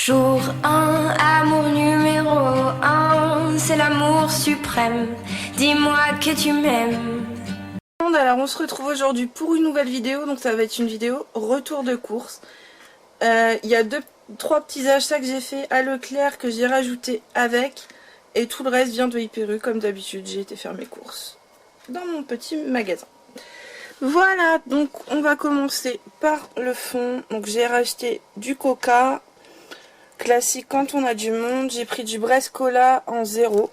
Jour 1, amour numéro 1, c'est l'amour suprême. Dis-moi que tu m'aimes. Alors on se retrouve aujourd'hui pour une nouvelle vidéo, donc ça va être une vidéo retour de course. Il y a trois petits achats que j'ai fait à Leclerc que j'ai rajouté avec, et tout le reste vient de Hyper U. Comme d'habitude, j'ai été faire mes courses dans mon petit magasin. Voilà, donc on va commencer par le fond. Donc j'ai racheté du Coca classique quand on a du monde. J'ai pris du Brest Cola en 0.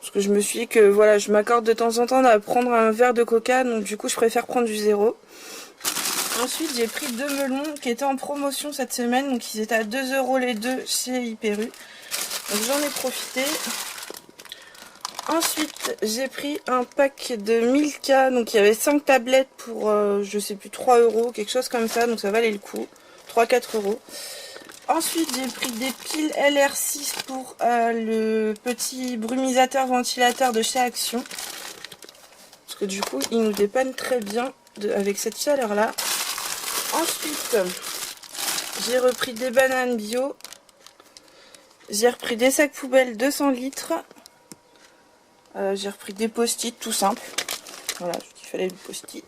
Parce que je me suis dit que voilà, je m'accorde de temps en temps à prendre un verre de Coca, donc du coup je préfère prendre du 0. Ensuite j'ai pris deux melons qui étaient en promotion cette semaine, donc ils étaient à 2 € les deux chez Hyper U. Donc j'en ai profité. Ensuite j'ai pris un pack de Milka, donc il y avait 5 tablettes pour je sais plus 3 €, quelque chose comme ça, donc ça valait le coup, 3-4 €. Ensuite j'ai pris des piles LR6 pour le petit brumisateur ventilateur de chez Action. Parce que du coup il nous dépanne très bien avec cette chaleur là. Ensuite j'ai repris des bananes bio. J'ai repris des sacs poubelles 200 litres. J'ai repris des post-it tout simple. Voilà, il fallait du post-it.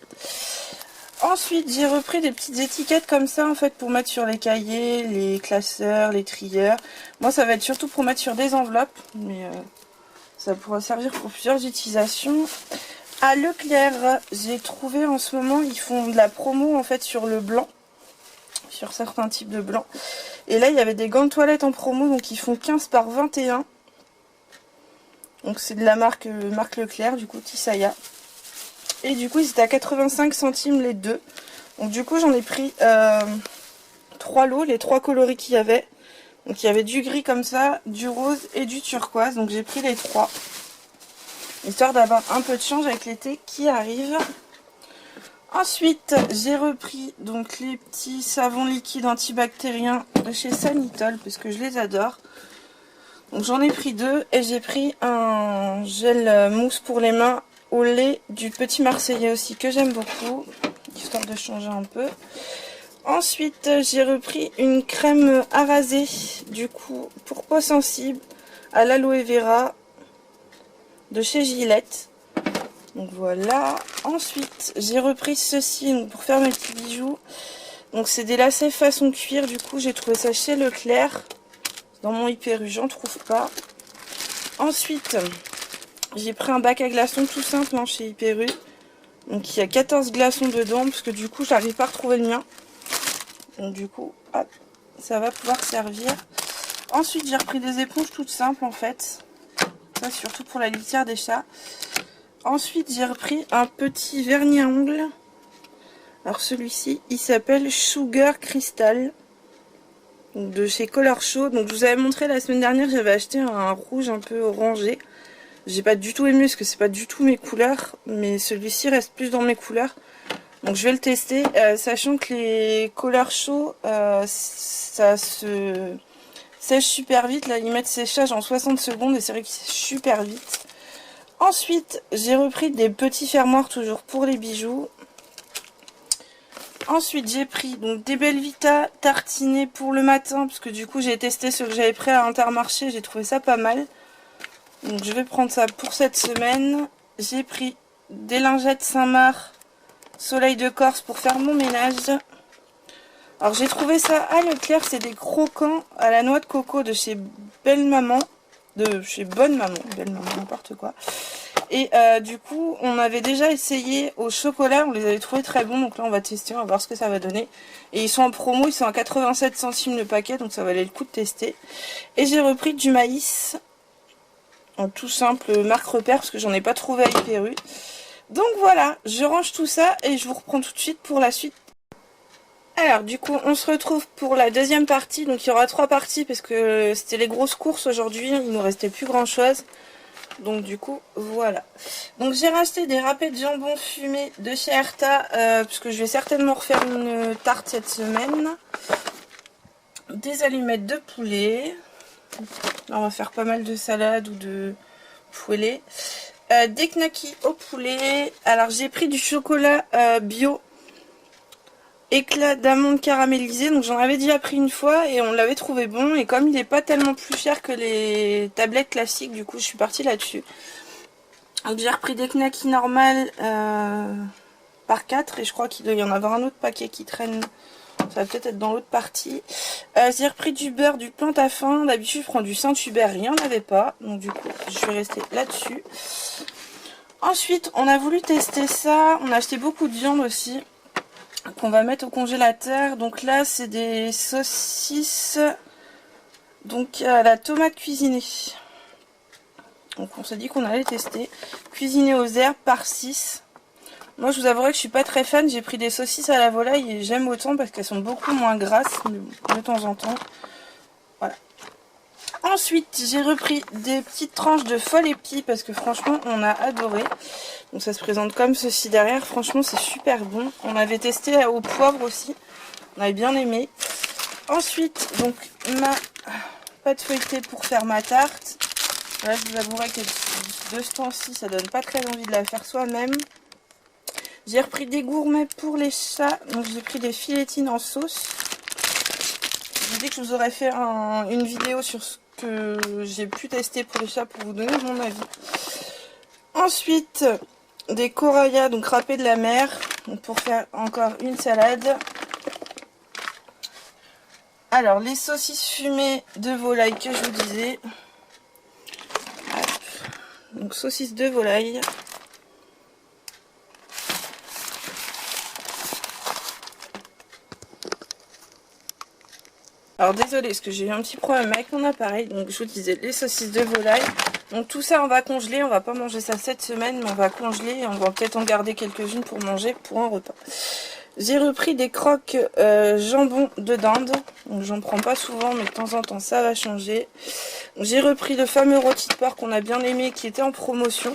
Ensuite, j'ai repris des petites étiquettes comme ça, en fait, pour mettre sur les cahiers, les classeurs, les trieurs. Moi, ça va être surtout pour mettre sur des enveloppes, mais ça pourra servir pour plusieurs utilisations. À Leclerc, j'ai trouvé en ce moment, ils font de la promo, en fait, sur le blanc, sur certains types de blanc. Et là, il y avait des gants de toilette en promo, donc ils font 15 par 21. Donc c'est de la marque Leclerc, du coup, Tisaya. Et du coup ils étaient à 85 centimes les deux. Donc du coup j'en ai pris 3 lots, les 3 coloris qu'il y avait. Donc il y avait du gris comme ça, du rose et du turquoise. Donc j'ai pris les 3. Histoire d'avoir un peu de change avec l'été qui arrive. Ensuite j'ai repris donc les petits savons liquides antibactériens de chez Sanitol parce que je les adore. Donc j'en ai pris 2 et j'ai pris un gel mousse pour les mains au lait du Petit Marseillais aussi que j'aime beaucoup, histoire de changer un peu. Ensuite j'ai repris une crème à raser du coup pour peau sensible à l'aloe vera de chez Gillette. Donc voilà. Ensuite j'ai repris ceci donc, pour faire mes petits bijoux. Donc c'est des lacets façon cuir, du coup j'ai trouvé ça chez Leclerc. Dans mon Hyper U j'en trouve pas. Ensuite j'ai pris un bac à glaçons tout simple hein, chez Hyper U. Donc il y a 14 glaçons dedans parce que du coup j'arrive pas à retrouver le mien. Donc du coup hop, ça va pouvoir servir. Ensuite j'ai repris des éponges toutes simples en fait. Ça surtout pour la litière des chats. Ensuite j'ai repris un petit vernis à ongles. Alors celui-ci il s'appelle Sugar Crystal. Donc de chez Color Show. Donc je vous avais montré la semaine dernière, j'avais acheté un rouge un peu orangé. J'ai pas du tout aimé parce que c'est pas du tout mes couleurs, mais celui-ci reste plus dans mes couleurs. Donc je vais le tester, sachant que les Color Show, ça se sèche super vite. Là ils mettent séchage en 60 secondes et c'est vrai que c'est super vite. Ensuite j'ai repris des petits fermoirs toujours pour les bijoux. Ensuite j'ai pris donc des Belvita tartinés pour le matin, parce que du coup j'ai testé ceux que j'avais pris à Intermarché, j'ai trouvé ça pas mal. Donc je vais prendre ça pour cette semaine. J'ai pris des lingettes Saint-Marc Soleil de Corse pour faire mon ménage. Alors j'ai trouvé ça à Leclerc, c'est des croquants à la noix de coco de chez Belle Maman. De chez Bonne Maman, Belle Maman, n'importe quoi. Et du coup on avait déjà essayé au chocolat, on les avait trouvés très bons. Donc là on va tester, on va voir ce que ça va donner. Et ils sont en promo, ils sont à 87 centimes le paquet, donc ça valait le coup de tester. Et j'ai repris du maïs. En tout simple marque repère parce que j'en ai pas trouvé à Hyper U. Donc voilà, je range tout ça et je vous reprends tout de suite pour la suite. Alors du coup on se retrouve pour la deuxième partie. Donc il y aura 3 parties parce que c'était les grosses courses aujourd'hui. Il nous restait plus grand chose. Donc du coup voilà. Donc j'ai racheté des râpés de jambon fumé de chez Erta. Parce que je vais certainement refaire une tarte cette semaine. Des allumettes de poulet. Là, on va faire pas mal de salade ou de poulet. Des knackis au poulet. Alors j'ai pris du chocolat bio éclat d'amande caramélisée. Donc j'en avais déjà pris une fois et on l'avait trouvé bon. Et comme il n'est pas tellement plus cher que les tablettes classiques, du coup je suis partie là-dessus. Donc j'ai repris des knackis normales par 4 et je crois qu'il doit y en avoir un autre paquet qui traîne. Ça va peut-être être dans l'autre partie. J'ai repris du beurre, du Plantafin. D'habitude je prends du Saint-Hubert, il n'y en avait pas. Donc du coup je vais rester là-dessus. Ensuite on a voulu tester ça. On a acheté beaucoup de viande aussi, qu'on va mettre au congélateur. Donc là c'est des saucisses donc à la tomate cuisinée. Donc on s'est dit qu'on allait tester. Cuisinées aux herbes par 6. Moi je vous avouerai que je suis pas très fan. J'ai pris des saucisses à la volaille et j'aime autant parce qu'elles sont beaucoup moins grasses de temps en temps. Voilà. Ensuite j'ai repris des petites tranches de folle épi parce que franchement on a adoré. Donc ça se présente comme ceci derrière. Franchement c'est super bon. On avait testé au poivre aussi. On avait bien aimé. Ensuite donc ma pâte feuilletée pour faire ma tarte. Là, je vous avouerai que de ce temps-ci, ça donne pas très envie de la faire soi-même. J'ai repris des gourmets pour les chats. Donc, j'ai pris des filetines en sauce. Je vous dis que je vous aurais fait une vidéo sur ce que j'ai pu tester pour les chats pour vous donner mon avis. Ensuite, des corallas, donc râpés de la mer. Donc, pour faire encore une salade. Alors, les saucisses fumées de volaille que je vous disais. Donc saucisse de volaille. Alors désolé parce que j'ai eu un petit problème avec mon appareil. Donc je vous disais les saucisses de volaille. Donc tout ça on va congeler. On va pas manger ça cette semaine mais on va congeler. Et on va peut-être en garder quelques-unes pour manger pour un repas. J'ai repris des croques jambon de dinde. Donc j'en prends pas souvent mais de temps en temps ça va changer. J'ai repris le fameux rôti de porc qu'on a bien aimé qui était en promotion.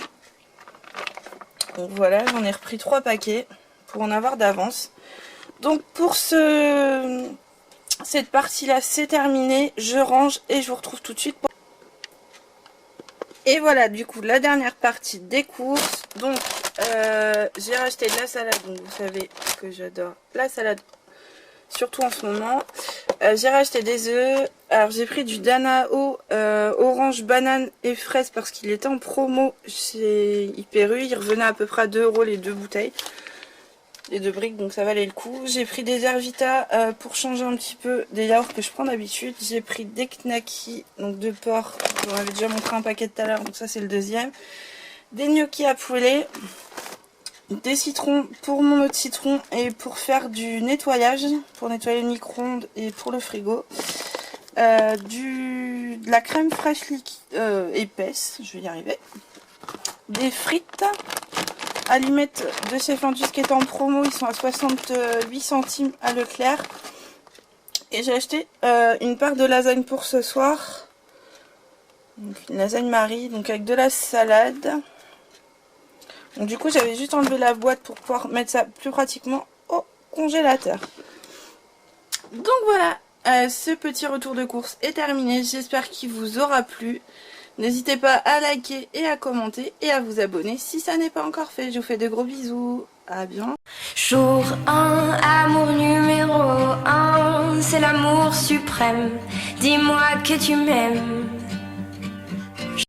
Donc voilà, j'en ai repris 3 paquets pour en avoir d'avance. Donc pour cette partie-là, c'est terminé. Je range et je vous retrouve tout de suite. Et voilà, du coup, la dernière partie des courses. Donc, j'ai racheté de la salade. Donc vous savez que j'adore la salade, surtout en ce moment. J'ai racheté des œufs. Alors j'ai pris du Danao orange, banane et fraise parce qu'il était en promo chez Hyper U. Il revenait à peu près à 2 € les 2 bouteilles. Les 2 briques, donc ça valait le coup. J'ai pris des Hervita pour changer un petit peu des yaourts que je prends d'habitude. J'ai pris des knackis, donc de porc. J'en avais déjà montré un paquet tout à l'heure, donc ça c'est le deuxième. Des gnocchis à poulet. Des citrons pour mon eau de citron et pour faire du nettoyage, pour nettoyer le micro-ondes et pour le frigo. De la crème fraîche épaisse, je vais y arriver. Des frites, allumettes de chez Findus qui est en promo, ils sont à 68 centimes à Leclerc. Et j'ai acheté une part de lasagne pour ce soir. Donc une lasagne Marie, donc avec de la salade. Donc du coup j'avais juste enlevé la boîte pour pouvoir mettre ça plus pratiquement au congélateur. Donc voilà, ce petit retour de course est terminé. J'espère qu'il vous aura plu. N'hésitez pas à liker et à commenter et à vous abonner si ça n'est pas encore fait. Je vous fais de gros bisous. À bientôt. Jour 1, amour numéro 1, c'est l'amour suprême. Dis-moi que tu m'aimes.